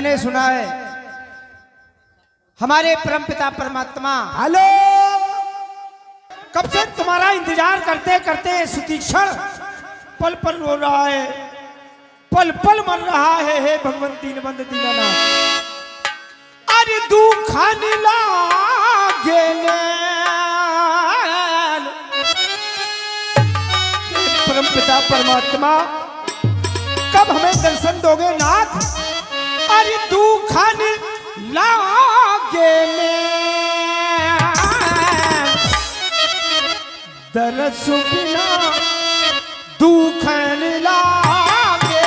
मैंने सुना है हमारे परमपिता परमात्मा हेलो, कब से तुम्हारा इंतजार करते करते सुतीक्षण पल पल रो रहा है, पल पल मर रहा है। हे भगवान दीनबंधु दीनानाथ, अरे दुखन लागे परमपिता परमात्मा कब हमें दर्शन दोगे नाथ? अरे दुखन लागे दरस बिना दुखन लागे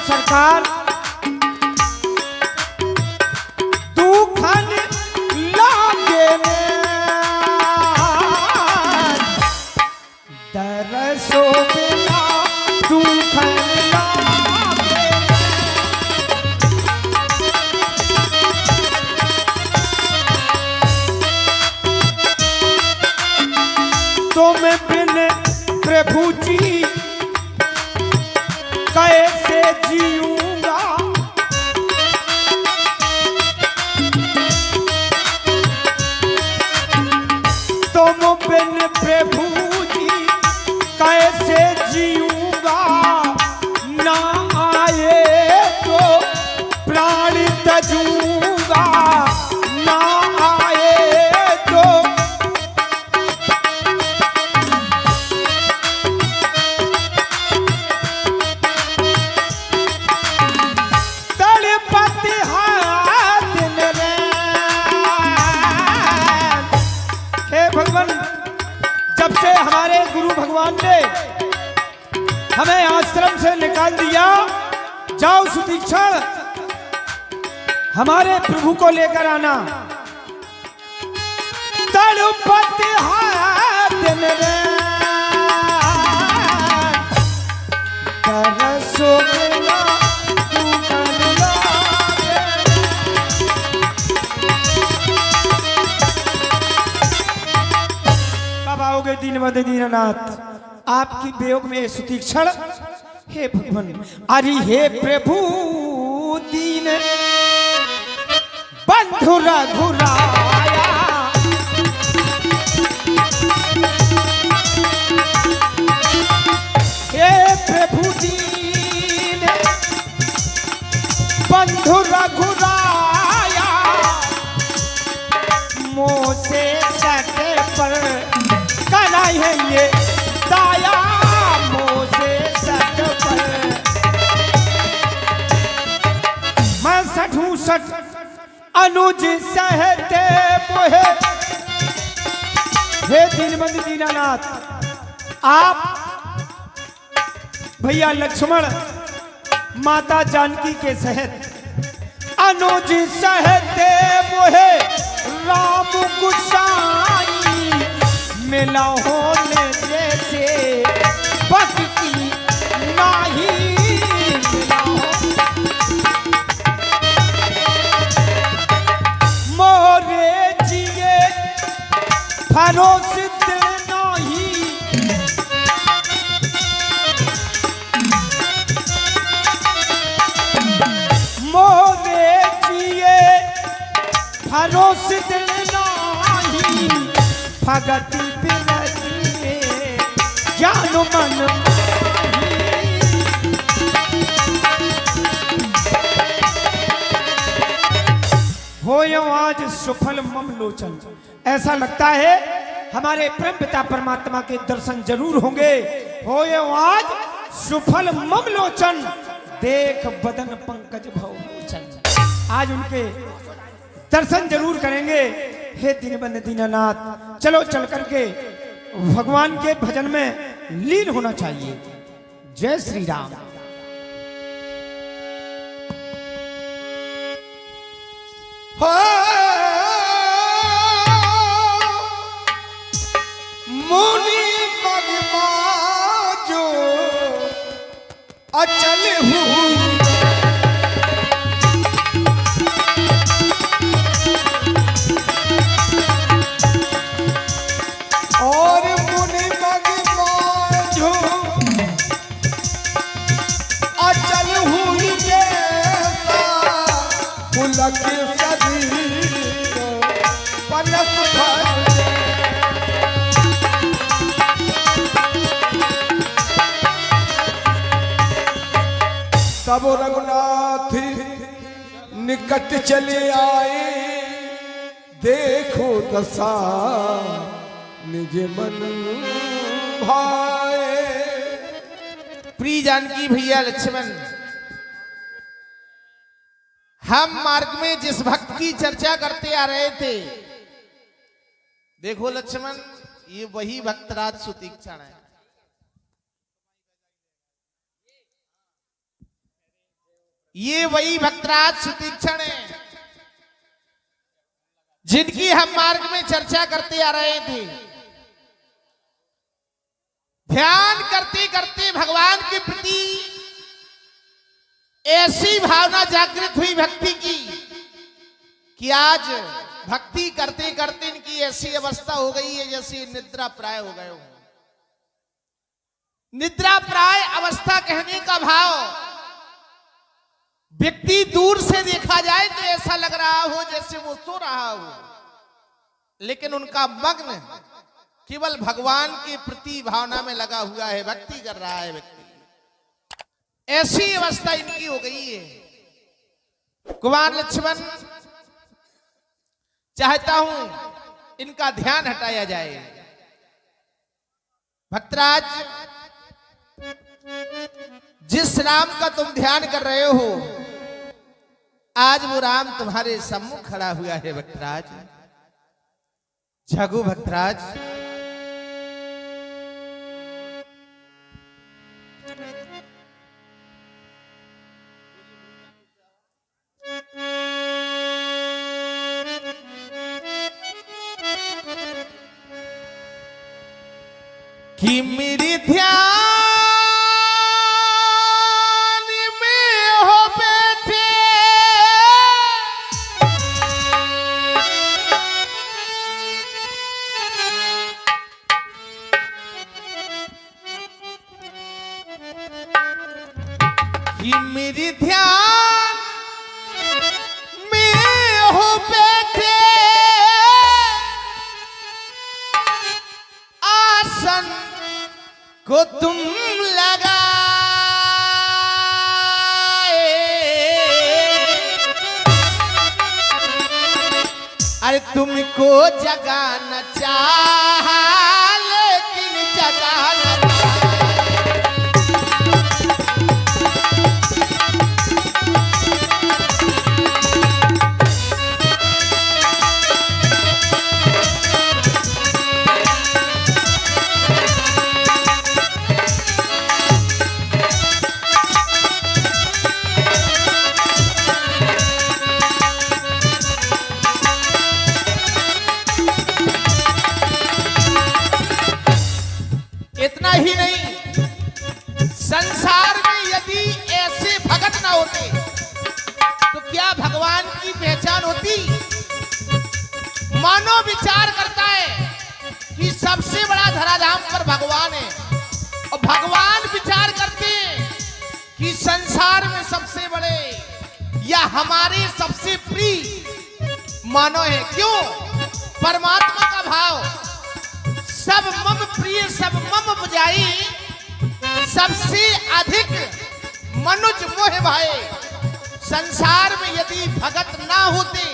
सरकार दुखन लागे दरसो बिना दुखन लागे तुम बिन प्रभु जी कैसे जीऊंगा? तुम बिन प्रभु जी कैसे जीऊंगा? ना आए तो प्राण तजूंगा, ना आए तो जब से हमारे गुरु भगवान ने हमें आश्रम से निकाल दिया, जाओ सुतीक्षण हमारे प्रभु को लेकर आना। तड़पत है दिन तरसो बिना दुखन लागे। कब आओगे दीनबंधु दीनानाथ? आपकी वियोग में सुतीक्षण। हे भगवान, अरे हे प्रभु दीन बंधु रघुराया, हे प्रभु दीन बंधु रघुराया, मोह से सटे पर करा है ये दाया, मोह से सट पर मैं सठू सठ अनुज सहते मोहे। हे दीनबंधु दीनानाथ, आप भैया लक्ष्मण माता जानकी के सहित अनुज सहते मोहे, राम गुसाई मिला होने जैसे भक्ति नाही मिला हो। मोरे जिए भरोस नाही, मोरे जिए भरोस नाही, भगति बिनती ज्ञान मन होयो आज सुफल मम लोचन। ऐसा लगता है हमारे परमपिता परमात्मा के दर्शन जरूर होंगे। होयो आज सुफल मम लोचन, देख बदन पंकज भव लोचन। आज उनके दर्शन जरूर करेंगे। हे दीनबंधु दीनानाथ, चलो चल करके भगवान के भजन में लीन होना चाहिए। जय श्री राम। मुनि मगमा जो अचल हुई और मुनि मगमा जो अचल हुई जैसा पुलक सदी पलक भर तब रघुनाथ निकट चले आए देखो दशा निज मन भाए। प्रिय जानकी भैया लक्ष्मण, हम मार्ग में जिस भक्त की चर्चा करते आ रहे थे, देखो लक्ष्मण, ये वही भक्तराज सुतीक्षण है। ये वही भक्तराज सुतीक्षण है जिनकी हम मार्ग में चर्चा करते आ रहे थे। ध्यान करते करते भगवान के प्रति ऐसी भावना जागृत हुई भक्ति की कि आज भक्ति करते करते इनकी ऐसी अवस्था हो गई है जैसे निद्रा प्राय हो गए हो। निद्रा प्राय अवस्था कहने का भाव, व्यक्ति दूर से देखा जाए तो ऐसा लग रहा हो जैसे वो सो रहा हो, लेकिन उनका मग्न केवल भगवान के प्रति भावना में लगा हुआ है, भक्ति कर रहा है व्यक्ति। ऐसी अवस्था इनकी हो गई है। कुमार लक्ष्मण, चाहता हूं इनका ध्यान हटाया जाए। भक्तराज, जिस राम का तुम ध्यान कर रहे हो, आज वो राम तुम्हारे सम्मुख खड़ा हुआ है। भक्तराज, जगो भक्तराज, कि मेरे ध्यान में हो बैठे कि मेरे ध्यान में हो बैठे आसन को तुम लगाए। अरे तुमको जगाना चाहा लेकिन जगाना इतना ही नहीं, संसार में यदि ऐसे भगत ना होते तो क्या भगवान की पहचान होती। मानो विचार करता है कि सबसे बड़ा धराधाम पर भगवान है, और भगवान विचार करते हैं कि संसार में सबसे बड़े या हमारे सबसे प्रिय मानो है। क्यों? परमात्मा का भाव, सब मम प्रिय सब मम बुझाई, सबसे अधिक मनुज मोह भाए। संसार में यदि भगत ना होते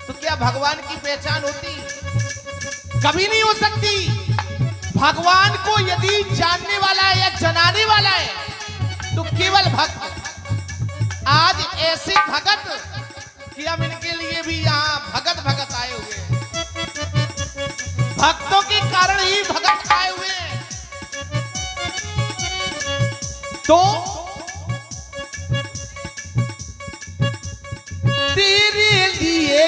तो क्या भगवान की पहचान होती? कभी नहीं हो सकती। भगवान को यदि जानने वाला है या जनाने वाला है तो केवल भक्त। आज ऐसे भगत कि हम इनके लिए भी यहाँ भगत भगत आए हुए हैं, भक्तों के कारण ही भगत आए हुए हैं। तो तेरे लिए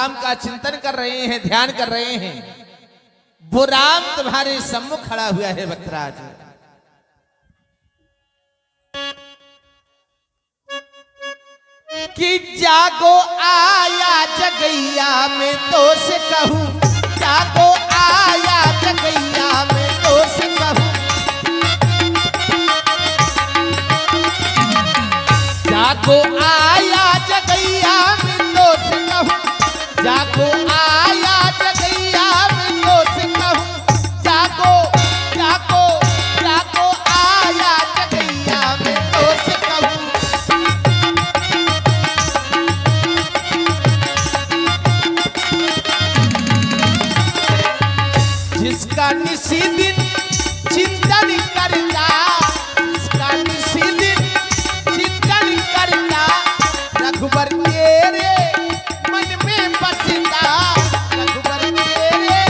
राम का चिंतन कर रहे हैं, ध्यान कर रहे हैं, वो राम तुम्हारे सम्मुख खड़ा हुआ है भक्तराज। कि जागो आया जगैया में तो से कहूं, जागो आया जगैया में तो से कहूं, जागो आया जगैया में तो से कहूं, जागो आया जगैया में तो से कहूं, जागो जागो जागो आया जगैया में तो से कहूं। जिसका निसी दिन चिंतन करता, जिसका निसी दिन चिंतन करता, रघुबर तेरे मन में बसता, रघुबर तेरे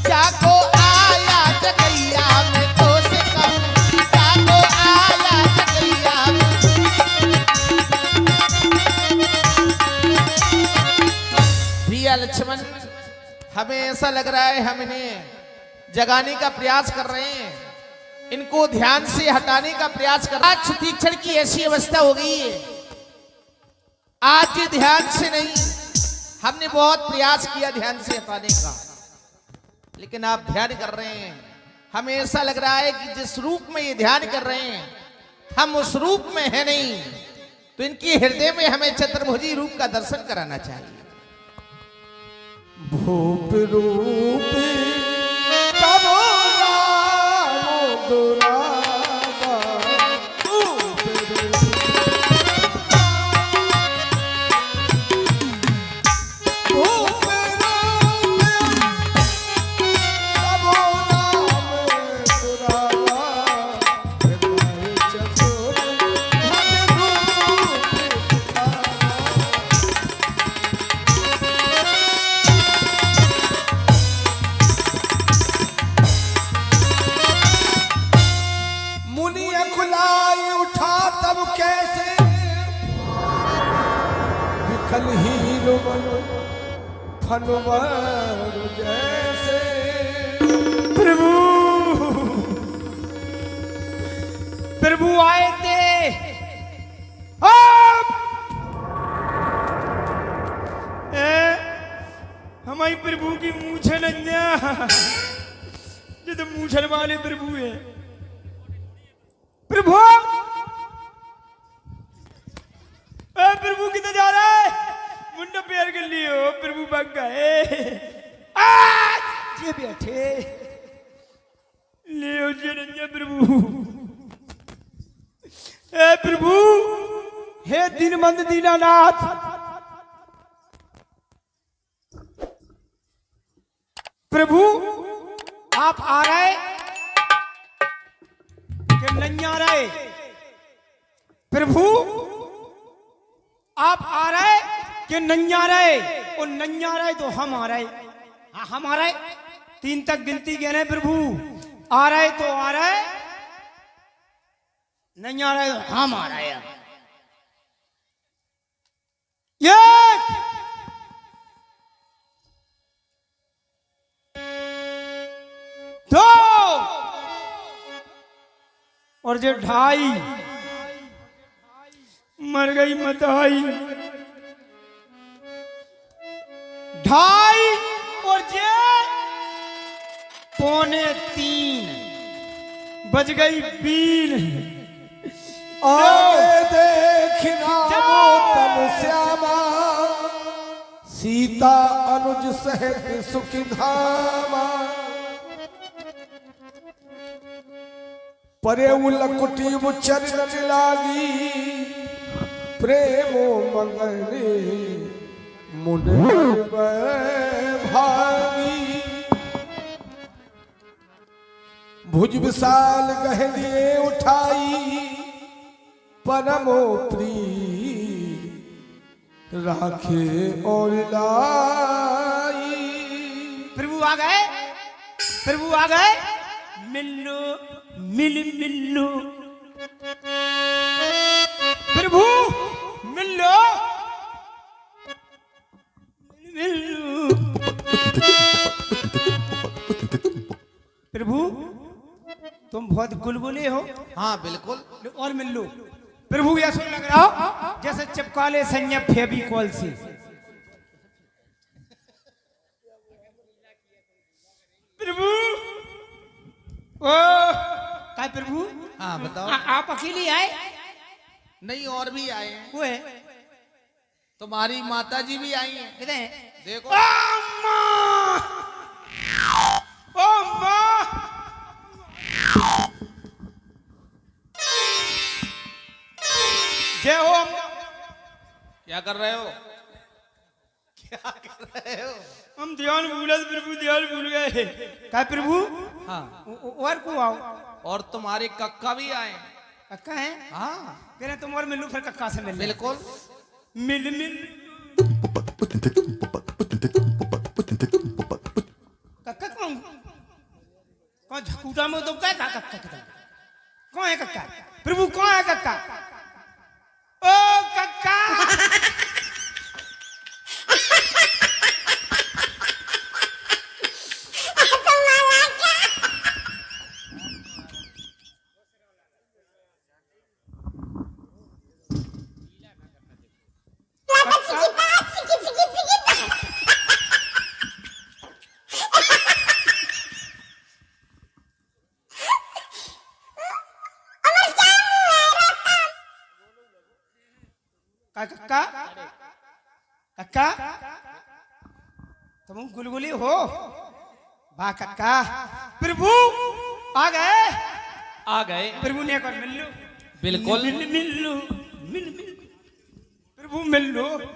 जागो आया जगैया में तो से कहूं, जागो आया जगैया में। प्रिय लक्ष्मण, हमें ऐसा लग रहा है हम इन्हें जगाने का प्रयास कर रहे हैं, इनको ध्यान से हटाने का प्रयास कर रहे हैं। आज तीक्षण की ऐसी अवस्था हो गई है, आज ये ध्यान से नहीं, हमने बहुत प्रयास किया ध्यान से हटाने का, लेकिन आप ध्यान कर रहे हैं। हमें ऐसा लग रहा है कि जिस रूप में ये ध्यान कर रहे हैं हम उस रूप में है नहीं, तो इनके हृदय में हमें चतुर्भुजी रूप का दर्शन कराना चाहिए। भूप रूप तब राम दुरावा, भूप रूप तब राम दुरावा, हृदय चतुर भज रूप मुनि खुलाई उठा तब कैसे विखल हीरो बनो फनवर जैसे। प्रभु प्रभु आए थे, हमारी प्रभु की मूछन अन्या, जो तो मूछन वाले प्रभु है। प्रभु प्रभु किधर जा रहा है? मुंडा पैर कर लियो, प्रभु भाग गए। ये बैठे ले जनन्या प्रभु। प्रभु हे दीनबंध दीनानाथ, प्रभु आप आ रहे कि नहीं आ रहे? प्रभु आप आ रहे कि नहीं आ रहे? और नहीं आ रहे तो हम आ रहे। हाँ हम आ रहे, 3 तक गिनती कह रहे प्रभु। आ रहे तो आ रहे, नहीं आ रहे तो हम आ रहे हैं। ये दो और जो 2.5 मर गई मताई। 2.5 और जे 2.75 बज गई बीन। आगे देखना वो तन श्यामा, सीता अनुज सहित सुखी धामा। परे उलकुटी चरण लागी, प्रेमो मंगने मुंड भागी। भुज विशाल गहलिए उठाई, परमो प्रिय राखे और लाई। प्रभु आ गए, प्रभु आ गए। मिल्लो मिल मिल्लो प्रभु तुम बहुत गुलगुले हो। हाँ बिल्कुल। और मिल लो प्रभु, ऐसा लग रहा हो जैसे चिपकाले संयम फेविकॉल से। प्रभु ओ क्या प्रभु? हाँ बताओ। आप अकेले आए? नहीं और भी आए हैं। वो है तुम्हारी माता जी भी आई हैं। किधर है? देखो। अम्मा! ओ माँ! जय हो अम्मा। क्या कर रहे हो? क्या कर रहे हो? हम ध्यान भूला प्रभु, ध्यान भूल गए। क्या प्रभु? हाँ। और को आओ। और तुम्हारे कक्का भी आए। कक्का है? हाँ कह रहे तुम और मिलू, फिर कक्का से मिल। बिल्कुल। मिल मिल। कक्का कौन? कौन झकूटा में तो क्या कक्का? कौन है कक्का? प्रभु कौन है कक्का? ओ कक्का! कक्का कक्का तुम गुलगुली हो? वाह कक्का। प्रभु आ गए? आ गए प्रभु ने एक बार मिल लो। बिल्कुल। मिल मिल लो, मिल मिल प्रभु मिल लो, मिल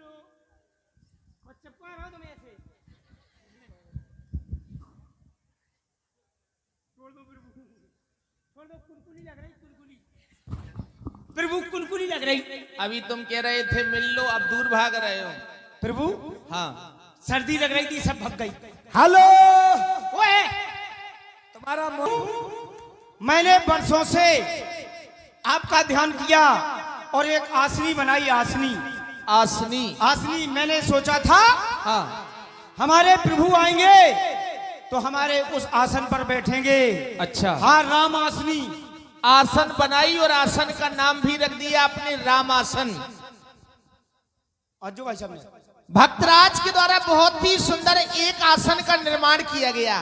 लो। और चपका रहो तुम ऐसे। छोड़ दो प्रभु, छोड़ दो। कुलकुली लग रही, कुलकुली प्रभु, कुलकुली लग रही। अभी तुम कह रहे थे मिल लो, अब दूर भाग रहे हो। प्रभु हाँ सर्दी लग रही थी, सब भग गई। हेलो, वो है तुम्हारा मैंने वर्षों से आपका ध्यान किया और एक आसनी बनाई। आसनी आसनी। आसनी मैंने सोचा था हाँ हमारे प्रभु आएंगे तो हमारे उस आसन पर बैठेंगे। अच्छा। हाँ राम आसनी। आसन बनाई और आसन का नाम भी रख दिया आपने रामासन। और जो भाई साहब ने भक्तराज के द्वारा बहुत ही सुंदर एक आसन का निर्माण किया गया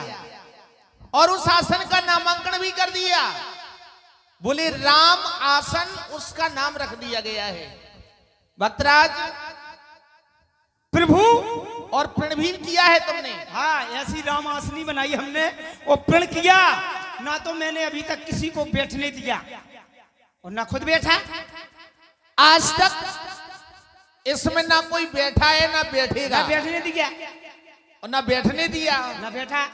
और उस आसन का नामांकन भी कर दिया। बोले राम आसन, उसका नाम रख दिया गया है। भक्तराज प्रभु और प्रण भी किया है तुमने। हाँ ऐसी राम आसनी बनाई हमने और प्रण किया। ना तो मैंने अभी तक किसी को बैठने दिया और ना खुद बैठा। आज तक इसमें ना कोई बैठा है ना बैठेगा। ना बैठने दिया और ना बैठने दिया। ना बैठा।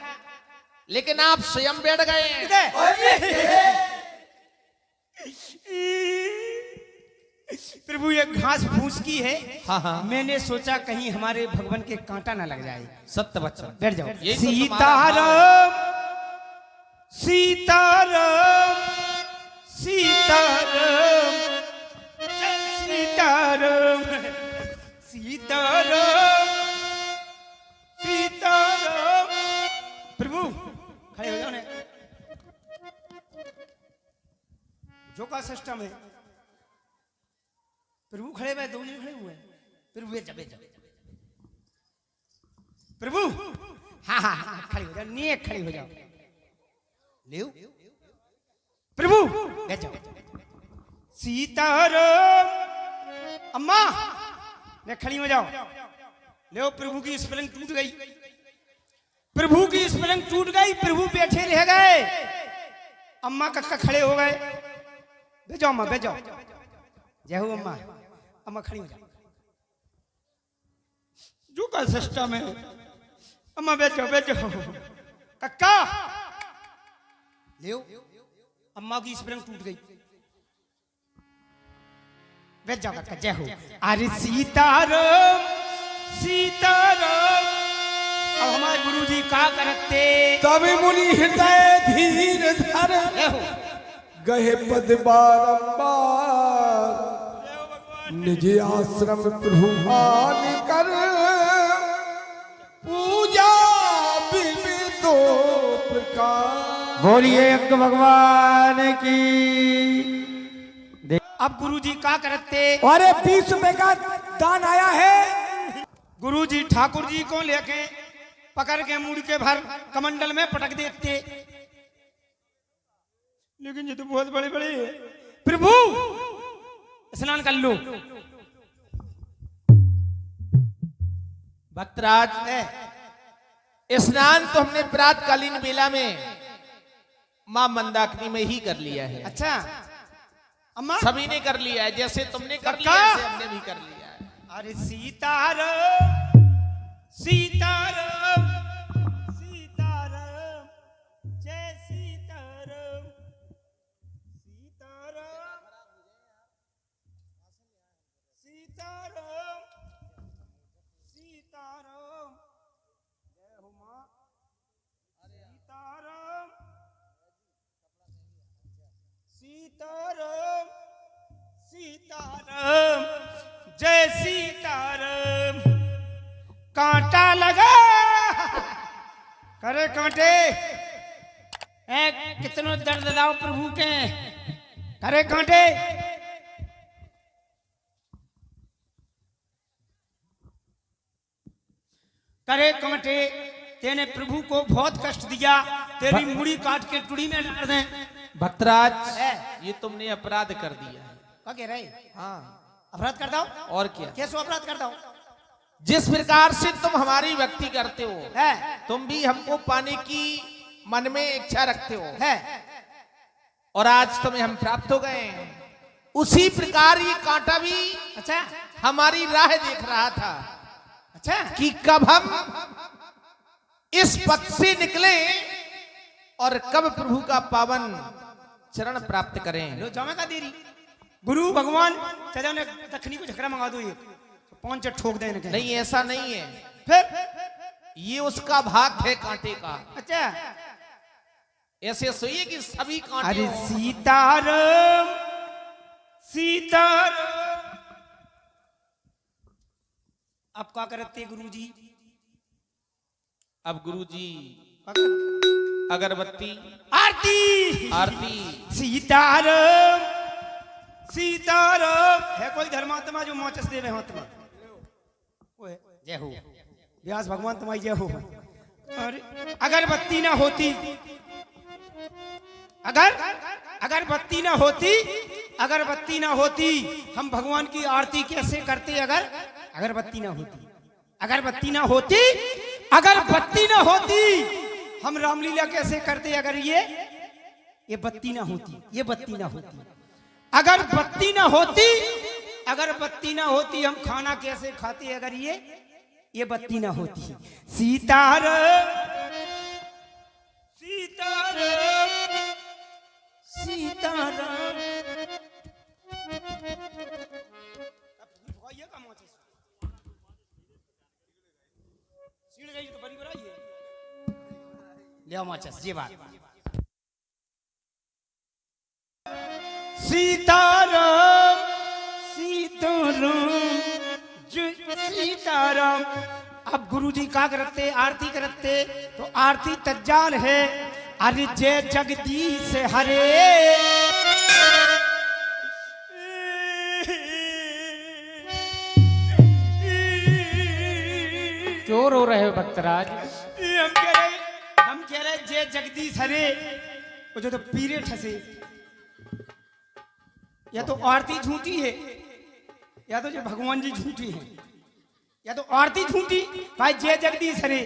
लेकिन आप स्वयं बैठ गए हैं। प्रभु ये घास फूस की है। हाँ हाँ। मैंने सोचा कहीं हमारे भगवान के कांटा ना लग जाए। सत्य वचन। बैठ जाओ। यही तो तुम्हारा सीताराम सीताराम सीताराम सीताराम सीताराम सीताराम। प्रभु खड़े हो जाओ ने। जो का सिस्टम है प्रभु खड़े हुए, दो नहीं खड़े हुए। प्रभु बैठ जाओ। प्रभु हाँ हाँ हाँ खड़े हो जाओ, नेक खड़े हो जाओ। ले प्रभु बैठ जाओ। सीताराम। अम्मा ने खड़ी हो जाओ। ले प्रभु की स्पलिंग टूट गई। प्रभु की स्पलिंग टूट गई। प्रभु बैठे रह गए। अम्मा कक्का खड़े हो गए। बैठ जाओ अम्मा, बैठ जाओ। जय हो अम्मा। अम्मा खड़ी हो जाओ। जो का सिस्टम है। अम्मा बैठ जाओ, बैठ जाओ। कक्का ले अम्मा की स्प्रिंग टूट गई। बैठ जाओ कक्का। जय हो। अरे सीताराम सीताराम। अब हमारे गुरुजी का करते? तभी मुनि हृदय धीर धर गहे पद बारंबार। निज आश्रम प्रभु आन कर बोलिए एक भगवान की। अब गुरुजी का करते, अरे 20 रुपए का दान आया है। गुरुजी ठाकुर जी को लेके पकड़ के मुड़ के भर कमंडल में पटक देते, लेकिन ये तो बहुत बड़े बड़े हैं। प्रभु स्नान कर लो। भक्तराज, स्नान तो हमने प्रातकालीन बेला में मां मंदाकिनी में ही कर लिया है। अच्छा अम्मा, सभी ने कर लिया है, जैसे तुमने कर लिया काका। ऐसे हमने भी कर लिया है। अरे सीताराम सीताराम सीताराम जय सीताराम सीताराम सीताराम सीताराम जय हो मां सीताराम सीताराम सीताराम जय सीताराम। कांटा लगा करे कांटे, कितनो दर्द दाओ प्रभु के करे कांटे। करे कांटे, तेने प्रभु को बहुत कष्ट दिया, तेरी मुड़ी काट के टुड़ी में डाल दें। भक्तराज, ये तुमने अपराध कर दिया है। क्या कह रहे? हाँ, अपराध करता हूँ? और क्या? कैसे अपराध करता हूँ? जिस प्रकार से तुम हमारी भक्ति करते हो, है तुम भी हमको पाने की मन में इच्छा रखते हो, है और आज तुम्हें हम प्राप्त हो गए। उसी प्रकार ये कांटा भी अच्छा हमारी राह देख रहा था अच्छा कि कब हम इस पथ से निकले और कब प्रभु का पावन चरण प्राप्त करें। लो जामे का देरी। गुरु भगवान चलो ने दक्षिणी को झकरा मंगा दो, एक तो 5 ठोक दे इनके। नहीं, ऐसा नहीं है, फिर ये उसका भाग है कांटे का। अच्छा ऐसे सोइए कि सभी कांटे अरे हों। सीताराम सीताराम। अब क्या करते गुरुजी? अब गुरुजी अगरबत्ती आरती आरती। सीताराम सीताराम। है कोई धर्मात्मा जो मोचस देवे हाथ में? ओए जय हो व्यास भगवान तुम्हारी जय हो। अरे अगरबत्ती ना होती, अगरबत्ती ना होती, अगरबत्ती ना होती हम भगवान की आरती कैसे करते? अगरबत्ती ना होती, अगरबत्ती ना होती, अगरबत्ती ना होती हम रामलीला कैसे करते? अगर ये बत्ती ना होती, ये बत्ती ना होती, अगर बत्ती ना होती, अगर बत्ती ना होती हम खाना कैसे खाते? अगर ये बत्ती ना होती। सीताराम सीताराम सीताराम। सीढ़ गई तो बड़ी बड़ी है। ले आओ माचस, ये बात। सीताराम सीताराम जय सीताराम। अब गुरुजी का करते? आरती करते, तो आरती तज्जाल है। अरे जय जगदीश हरे क्यों रो रहे हो भक्तराज? हम कह रहे जय जगदीश हरे। वो जो तो पीरे ठसे, या तो आरती झूठी है, या तो जो भगवान जी झूठी है, या तो आरती झूठी भाई जय जगदीश हरे।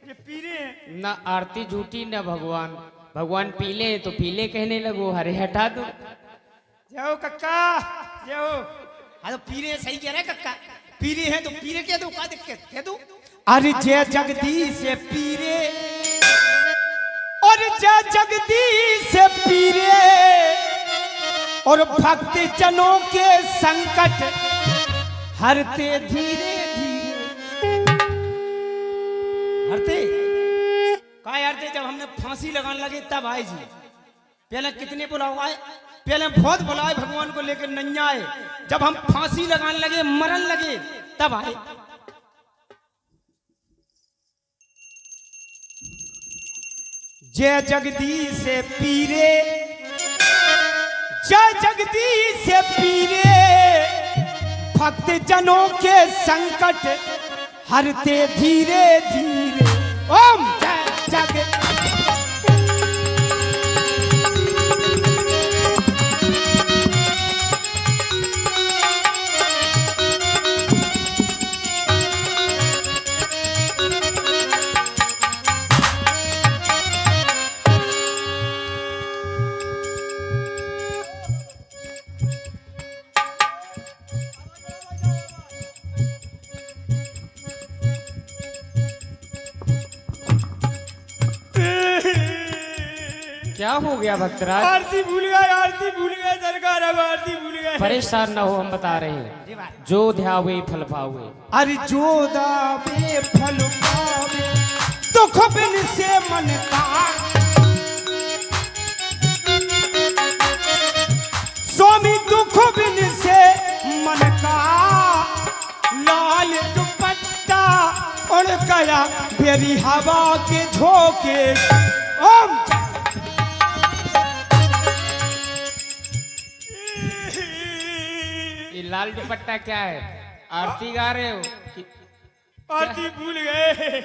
ये पीरे हैं। न आरती झूठी न भगवान। भगवान पीले हैं तो पीले कहने लगो, हरे हटा दो। जय हो कक्का जय हो। हाँ तो पीरे सही कह रहे कक्का, पीरे हैं तो पीरे कह दो, क्या दिक्कत कह दो। अरे जय जगदीश पीरे, और जय जगदीश पीरे, और भक्त जनों के संकट हरते धीरे धीरे। हरते का हरते? जब हमने फांसी लगाने लगे तब आए जी। पहले कितने बुलाओ आए, पहले बहुत बुलाए भगवान को लेकर नहीं आए। जब हम फांसी लगाने लगे, मरन लगे, तब आए। जय जगदीश पीरे, जय जगदीश पीरे, भक्त जनों के संकट हरते धीरे धीरे। ओम जय जगदीश। क्या हो गया भक्तराज? आरती भूल गए, आरती भूल गए सरकार, अब आरती भूल गए। परेशान ना हो, हम बता रहे हैं। जो ध्यावे फल पावे। अरे जो दावे फल पावे, दुख बिन से मन का, स्वामी दुख बिन से मन का, लाल दुपट्टा उड़ गया बेरी हवा के झोंके। ओम ये लाल दुपट्टा क्या है? आरती गा रहे हो कि आरती भूल गए,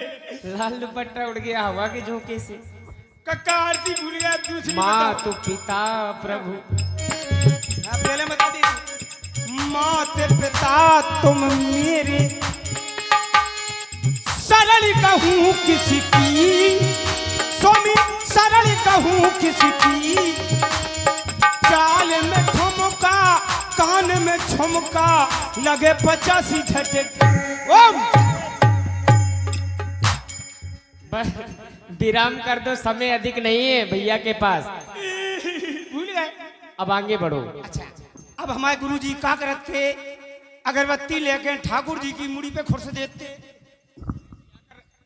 लाल दुपट्टा उड़ गया हवा के झोंके से? कक्का आरती भूल गया। अब दूसरी माँ बताओ। तो पिता प्रभु। हाँ, पहले बता दी। मात पिता तुम मेरे, सरल कहूँ किसी की, स्वामी सरल कहूँ किसी की, चाल में ठुमका कान में झुमका लगे 85 झटके। ओम विराम कर दो, समय अधिक नहीं है भैया के पास। भूल गए। अब आगे बढ़ो। अच्छा, अब हमारे गुरु जी क्या करते थे? अगरबत्ती लेके ठाकुर जी की मुड़ी पे खुर्स देते।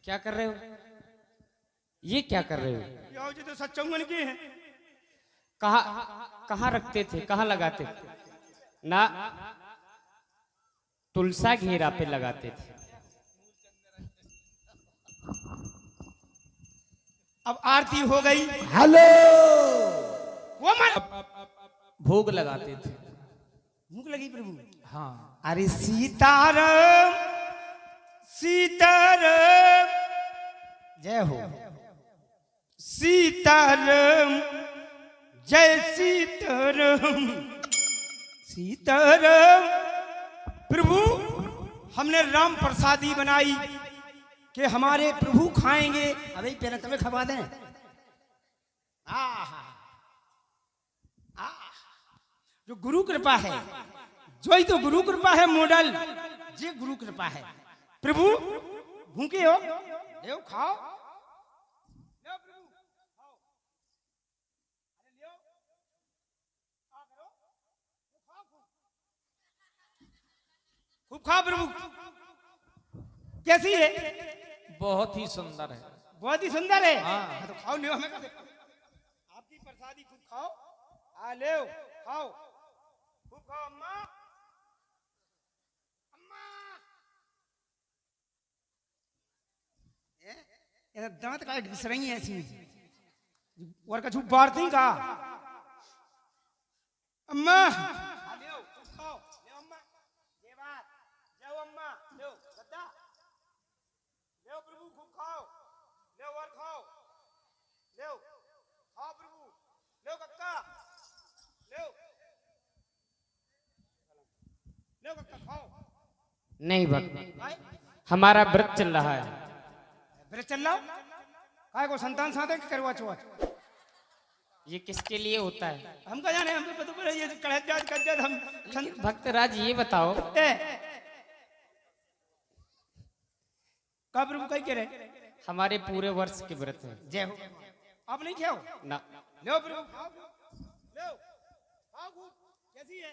क्या कर रहे हो? ये क्या कर रहे हो? यो जी तो सच्चंगन के हैं। कहाँ रखते थे, कहाँ लगाते थे? ना तुलसा घेरा पे लगाते थे। अब आरती हो गई। हेलो, वो मर भोग लगाते थे। भूख लगी प्रभु। हाँ, अरे सीताराम सीताराम, जय हो सीताराम, जय सीताराम सीताराम। प्रभु हमने राम प्रसादी बनाई कि हमारे प्रभु खाएंगे। अबे पहले तुम्हें खवा दें। जो गुरु कृपा है, जो ही तो गुरु कृपा है मॉडल, ये गुरु कृपा है। प्रभु भूखे हो, ले खाओ। ले प्रभु, खाओ। अरे ले आ करो, खाओ खूब खाओ प्रभु। कैसी है? बहुत ही सुंदर है। बहुत ही सुंदर है। हाँ। तो खाओ, ले हमें आपकी प्रसादी खूब खाओ। आ ले खाओ, खूब खाओ। अम्मा अम्मा, ये दांत का घिस रही है ऐसी और कछु बारती का। अम्मा ले खाओ, ले अम्मा, ये बात ले अम्मा, ले गद्दा ले प्रभु, खूब खाओ, ले और खाओ, ले खाओ प्रभु, ले कक्का, ले कक्का खाओ। नहीं भक्त, हमारा व्रत चल रहा है। फिर चल रहा काय को संतान साधे के करवा चौथ। ये किसके लिए होता है? हम का जाने, हमको पता पड़े ये कड़हजात कज्जत हम भक्तराज ये बताओ, का प्रभु कह के रहे? हमारे पूरे वर्ष के व्रत है। जय हो। आप नहीं खाओ ना लो प्रभु, खाओ लो खाओ खूब। कैसी है?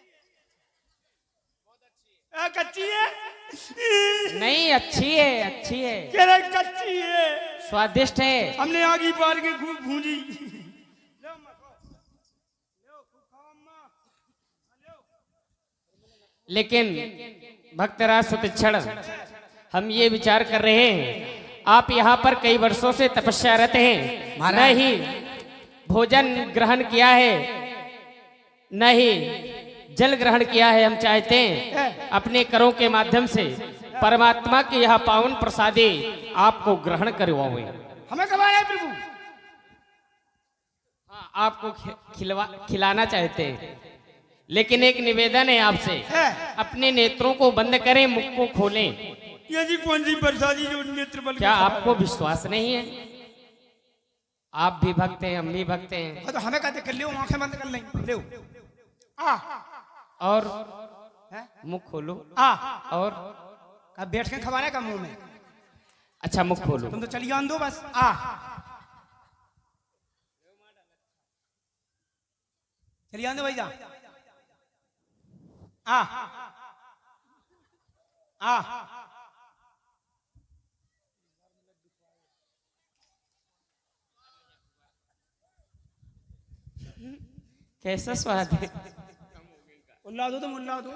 बहुत अच्छी है। कच्ची है? नहीं, अच्छी है, अच्छी है, कह रहे कच्ची है, स्वादिष्ट है। हमने आगी पार के खूब भूंजी। लो अम्मा खाओ, लो खूब खाओ अम्मा, लो। लेकिन भक्तराज सुतिक्षण, हम ये विचार कर रहे हैं आप यहाँ पर कई वर्षों से तपस्यारत हैं, महाराज। न ही भोजन ग्रहण किया है, न ही जल ग्रहण किया है। हम चाहते हैं अपने करों के माध्यम से परमात्मा के यह पावन प्रसादे आपको ग्रहण करवाओ। हमें करवाना है प्रभु। हाँ, आपको खिलाना चाहते हैं, लेकिन एक निवेदन है आपसे, अपने नेत्रों को बंद करें, मुख को खोलें। ये जी कौन सी प्रसादी जो नेत्र बल क्या आपको विश्वास नहीं है? आप भी भक्त हैं, हम भी भक्त हैं। हाँ, तो हमें कहते कर लियो, आंखें बंद कर लें, ले और मुख खोलो। और का बैठ के खवाने का मुंह में। अच्छा, मुख खोलो। तुम तो चलिए आन दो बस। चलिए आन दो भाई जा। कैसा स्वाद है? उल्ला दो, तुम उल्ला दो।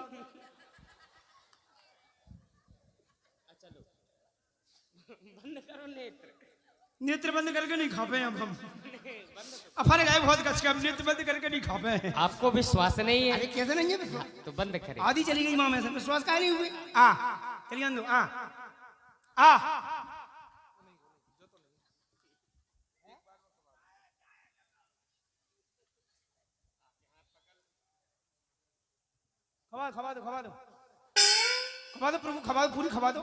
बंद करो नेत्र। नेत्र बंद करके नहीं खा पाए अब हम। अफाने गाय बहुत कच के, अब नेत्र बंद करके नहीं खा पाए हैं। आपको विश्वास नहीं है? अरे कैसे नहीं है विश्वास? तो बंद करें। आधी चली गई माँ में से, विश्वास काहे नहीं हुए? चलिए आन दो। खवा दो खवा दो खवा दो प्रभु, खवा दो, पूरी खवा दो।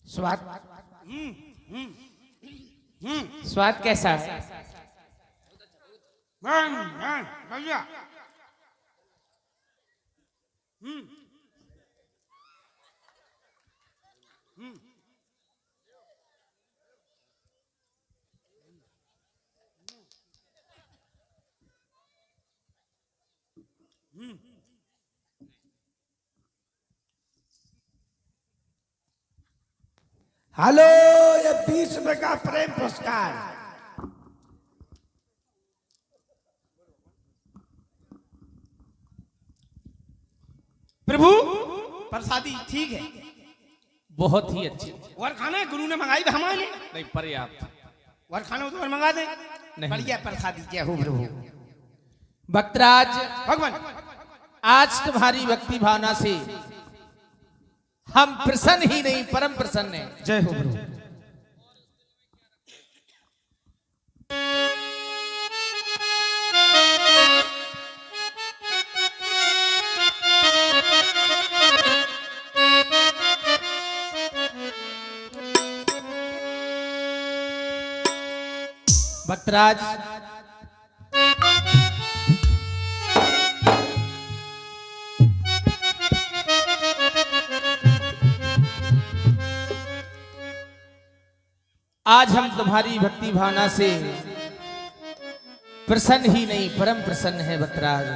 स्वाद स्वाद कैसा है? भैया हेलो, ये 20 रुपए का प्रेम पुरस्कार। प्रभु प्रसादी ठीक है, बहुत ही अच्छी। और खाना है गुरु ने मंगाई भी हमारे नहीं, पर्याप्त। और खाना हो तो और मंगा दे। नहीं। बढ़िया प्रसादी जय हो प्रभु। भक्तराज, भगवान आज तुम्हारी भक्ति भावना से हम प्रसन्न ही नहीं, परम प्रसन्न हैं। जय हो प्रभु। भक्तराज, आज हम तुम्हारी भक्ति भावना से प्रसन्न ही नहीं, परम प्रसन्न है। भक्तराज,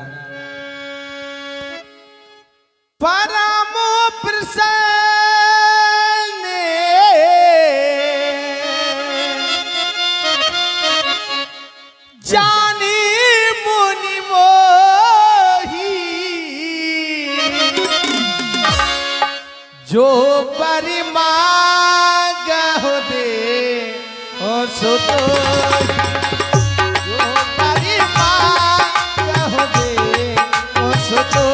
परम प्रसन्न जानी मुनि मोही, जो परिमांगहु दे ओ सुतो, जो परिमांगहु दे ओ सुतो।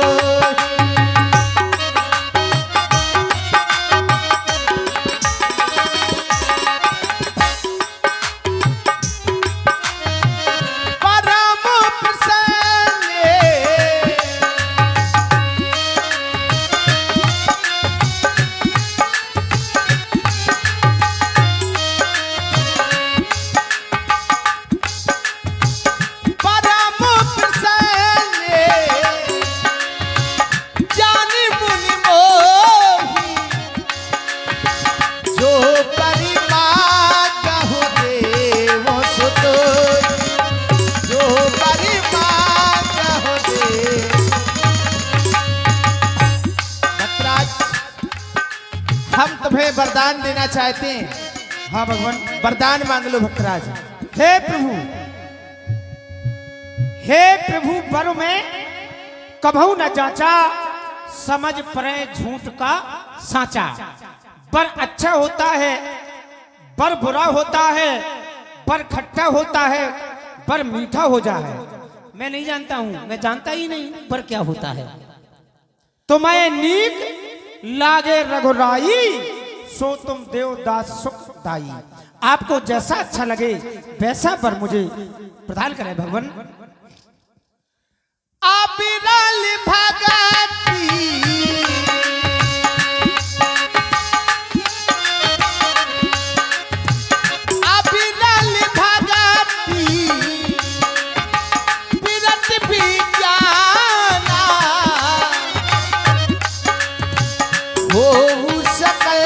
वरदान देना चाहते हैं। हाँ भगवान। वरदान मांग लो भक्तराज। हे प्रभु, हे प्रभु, वर में कभू न जाचा, समझ परे झूठ का साचा। वर अच्छा होता है, वर बुरा होता है, वर खट्टा होता है, वर मीठा हो जा है। मैं नहीं जानता हूं, मैं जानता ही नहीं वर क्या होता है। तो मैं नीक लागे रघुराई, सो तुम देवदास सुखदाई। आपको जैसा अच्छा लगे वैसा वर मुझे प्रदान करें भगवान। अबिरल भगती अबिरल भगती बिरत विज्ञाना हो सकल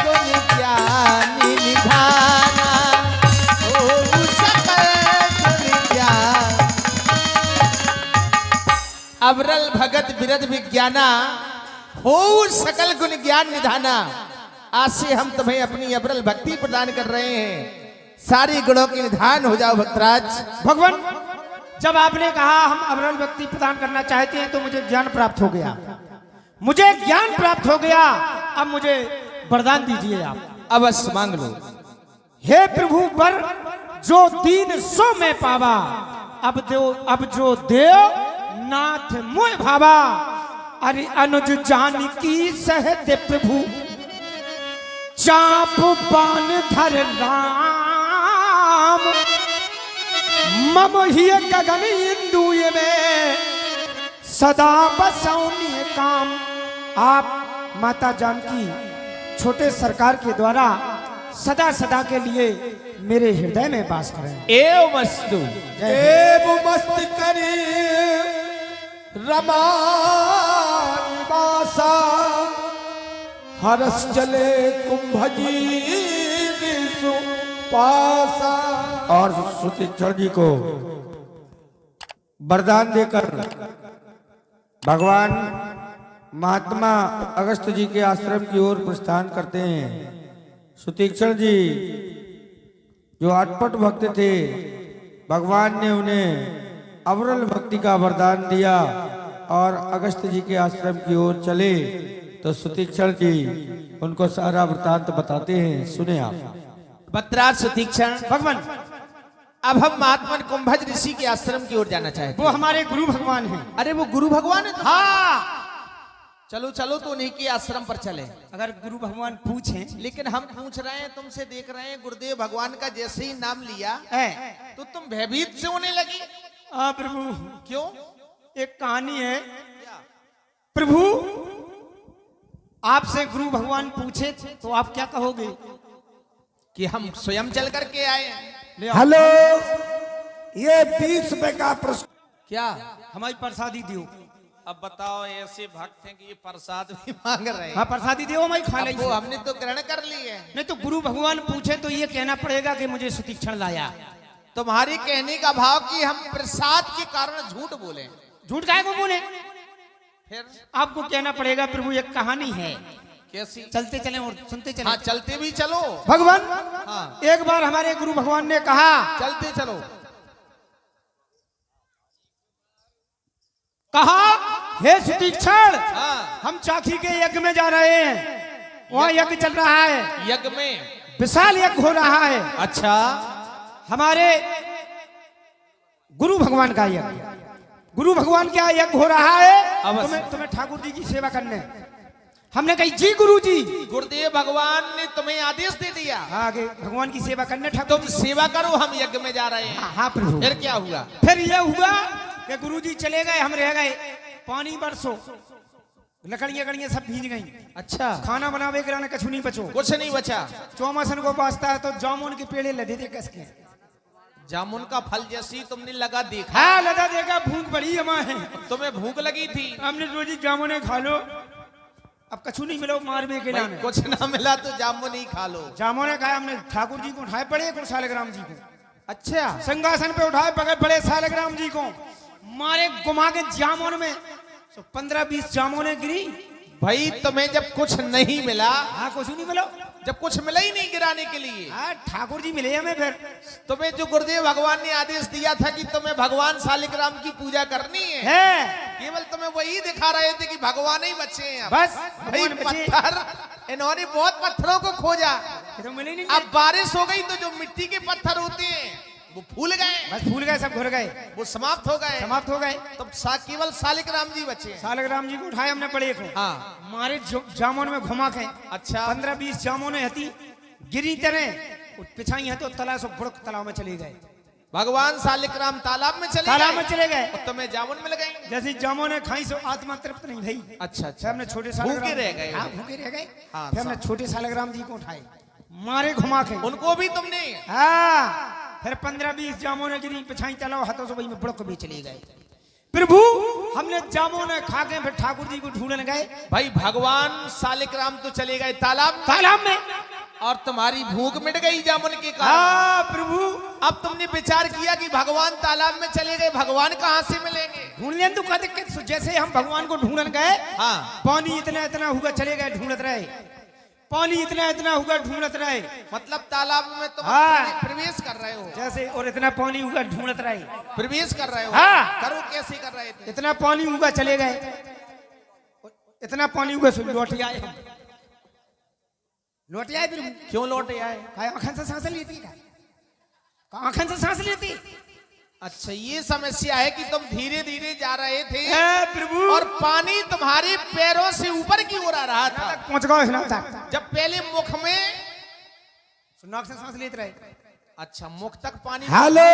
गुण ज्ञानी निधाना हो सकल गुण ज्ञान। अबरल भगत बिरद विज्ञाना हो सकल गुण ज्ञान निधाना। आज से हम तुम्हें अपनी अबरल भक्ति प्रदान कर रहे हैं, सारी गुणों के निधान हो जाओ भक्तराज। भगवान, जब आपने कहा हम अवरल भक्ति प्रदान करना चाहते हैं तो मुझे ज्ञान प्राप्त हो गया, मुझे ज्ञान प्राप्त हो गया। अब मुझे वरदान दीजिए आप। अवश्य मांग लो। हे प्रभु, वर जो दीन सो में पावा, अब जो देव नाथ मोह भावा। अरे अनुज जानकी सहते प्रभु, चाप बान धर राम। मम ही गगन इंदु में सदा बसौनी काम। आप माता जानकी छोटे सरकार के द्वारा सदा सदा के लिए मेरे हृदय में वास करें। एव वस्तु एव मस्त करे रमा निवासा, हरस चले कुंभजी पासा। और सुतीक्षण जी को वरदान देकर भगवान महात्मा अगस्त जी के आश्रम की ओर प्रस्थान करते हैं। सुतीक्षण जी जो अटपट भक्त थे, भगवान ने उन्हें अवरल भक्ति का वरदान दिया और अगस्त जी के आश्रम की ओर चले। तो सुतीक्षण जी उनको सारा वृतांत बताते हैं, सुने आप। भक्तराज सुतीक्षण, भगवान, अब हम महात्मा कुंभज ऋषि के आश्रम की ओर जाना चाहते वो हैं। हमारे गुरु भगवान हैं। अरे वो गुरु भगवान है तो हाँ, चलो चलो तो उन्हीं के आश्रम पर चले। अगर गुरु भगवान पूछें, लेकिन हम पूछ रहे हैं, तुमसे देख रहे हैं, गुरुदेव भगवान का जैसे ही नाम लिया तो तुम भयभीत से होने लगी। प्रभु, क्यों? एक कहानी है। प्रभु, आपसे गुरु भगवान पूछे तो आप क्या कहोगे? कि हम स्वयं चल करके आए हैं। ले आओ। हेलो, ये 20 रुपए का प्रश्न। क्या? हमारी प्रसादी दियो। अब बताओ, ऐसे भक्त हैं कि ये प्रसाद भी मांग रहे हैं। हाँ, प्रसादी दियो, हमारी खा अब ली। वो हमने तो ग्रहण कर ली है। नहीं तो गुरु भगवान पूछे तो ये कहना पड़ेगा कि मुझे सुतीक्षण लाया। तुम्हारे कहने का भाव कि हम प्रसाद के कारण झूठ बोले। झूठ काहे को बोले? फिर आपको कहना पड़ेगा प्रभु एक कहानी है। कैसी? चलते चले और सुनते चले। हाँ, चलते भी चलो। भगवान, हाँ, एक बार हमारे गुरु भगवान ने कहा, चलते चलो। हे सुतीक्षण, हाँ, हम चाखी के यज्ञ में जा रहे हैं। वहाँ यज्ञ चल रहा है, यज्ञ में विशाल यज्ञ हो रहा है। अच्छा, हमारे गुरु भगवान का यज्ञ, गुरु भगवान का यज्ञ हो रहा है। अवश्य। तुम्हें ठाकुर जी की सेवा करने। हमने कही जी गुरु जी। गुरुदेव भगवान ने तुम्हें आदेश दे दिया, आगे भगवान की सेवा करने ठाकुर तुम जी। सेवा करो, हम यज्ञ में जा रहे हैं। हाँ प्रभु। फिर क्या हुआ? फिर यह हुआ कि गुरु जी चले गए, हम रह गए। पानी बरसो, लकड़ियां सब भीज गई। अच्छा, खाना बनावे के कछु नहीं बचो। कुछ नहीं बचा। चौमासन को पास्ता है तो जामुन के पेड़े लदे थे कस के। जामुन का फल जैसी तुमने लगा देखा? हाँ, लदा देखा, भूख बड़ी हमारे। तुम्हें भूख लगी थी, हमने रोजी जामुने खा लो। अब कछु नहीं मिला, मारवे के भाई, लाने। कुछ ना मिला तो जामुन ही खा लो। जामुने खाया हमने। ठाकुर जी को उठाए पड़े को, सालग्राम जी को अच्छा, सिंहासन पे उठाए पकड़ पड़े सालग्राम जी को, मारे घुमा के जामुन में। 15-20 जामुने गिरी, भाई तुम्हें जब कुछ नहीं मिला, हाँ कुछ नहीं मिलो, जब कुछ मिला ही नहीं गिराने के लिए, हाँ ठाकुर जी मिले हमें फिर। तुम्हें जो गुरुदेव भगवान ने आदेश दिया था कि तुम्हें भगवान शालिग्राम की पूजा करनी है, केवल तुम्हें वही दिखा रहे थे कि भगवान ही बचे हैं अब। बस भाई भगवान बचे। पत्थर, इन्होंने बहुत पत्थरों को खोजा, तो मिले नहीं, अब बारिश हो गई तो जो मिट्टी के पत्थर होते हैं वो फूल गए, बस भूल गए, सब घुर गए, वो समाप्त हो गए, समाप्त हो गए। तो केवल शालिग्राम जी बचे हैं। शालिग्राम जी को उठाए हमने पड़े को, हाँ मारे जामुन में घुमा के, अच्छा 15-20 जामुने हती गिरी तरह पिछाई है तो तला सो बुड़क तालाब में चले गए। भगवान शालिग्राम तालाब में चले तालाब गए, में चले गए। और तुम्हें जामुन मिल गई। जैसे जामुने खाई सो आत्मा तृप्त नहीं भई। अच्छा फिर अच्छा, हमने छोटे भूखे शालिग्राम, रह गए। हाँ भूखे रह गए। हाँ, फिर हमने छोटे शालिग्राम जी को उठाए, मारे घुमा के, उनको भी तुमने, हाँ फिर 15-20 जामुने गिरी पिछाई तालाब हाथों से वही में बुड़क भी चले गए। प्रभु हमने जामुने खा के फिर ठाकुर जी को ढूंढने गए। भाई भगवान शालिग्राम तो चले गए तालाब में, तालाब में, और तुम्हारी भूख मिट गई जामुन के कारण। हाँ प्रभु अब तुमने विचार किया कि भगवान तालाब में चले गए, भगवान कहाँ से मिलेंगे? ढूंढ लें तो कहते कि जैसे हम भगवान को ढूंढने गए, हाँ पानी इतना इतना हुआ चले गए ढूंढत रहे, पानी इतना इतना हुआ ढूंढत रहे, मतलब तालाब में तुम हाँ। प्रवेश कर रहे हो, जैसे और इतना पानी हुआ ढूंढत रहे, प्रवेश कर रहे हो, हाँ। करो कैसे कर रहे थे? इतना पानी हुआ चले गए, इतना पानी हुआ सो लौट आए हम, लौट आए। फिर क्यों लौटे आए? आंखन से सांस लेती है, आंखन से सांस लेती। अच्छा ये समस्या है कि तुम धीरे धीरे जा रहे थे प्रभु और पानी तुम्हारे पैरों से ऊपर की ओर आ रहा था। पहुंच गए हिला तक, जब पहले मुख में, नाक से सांस लेते रहे। अच्छा मुख तक पानी, हेलो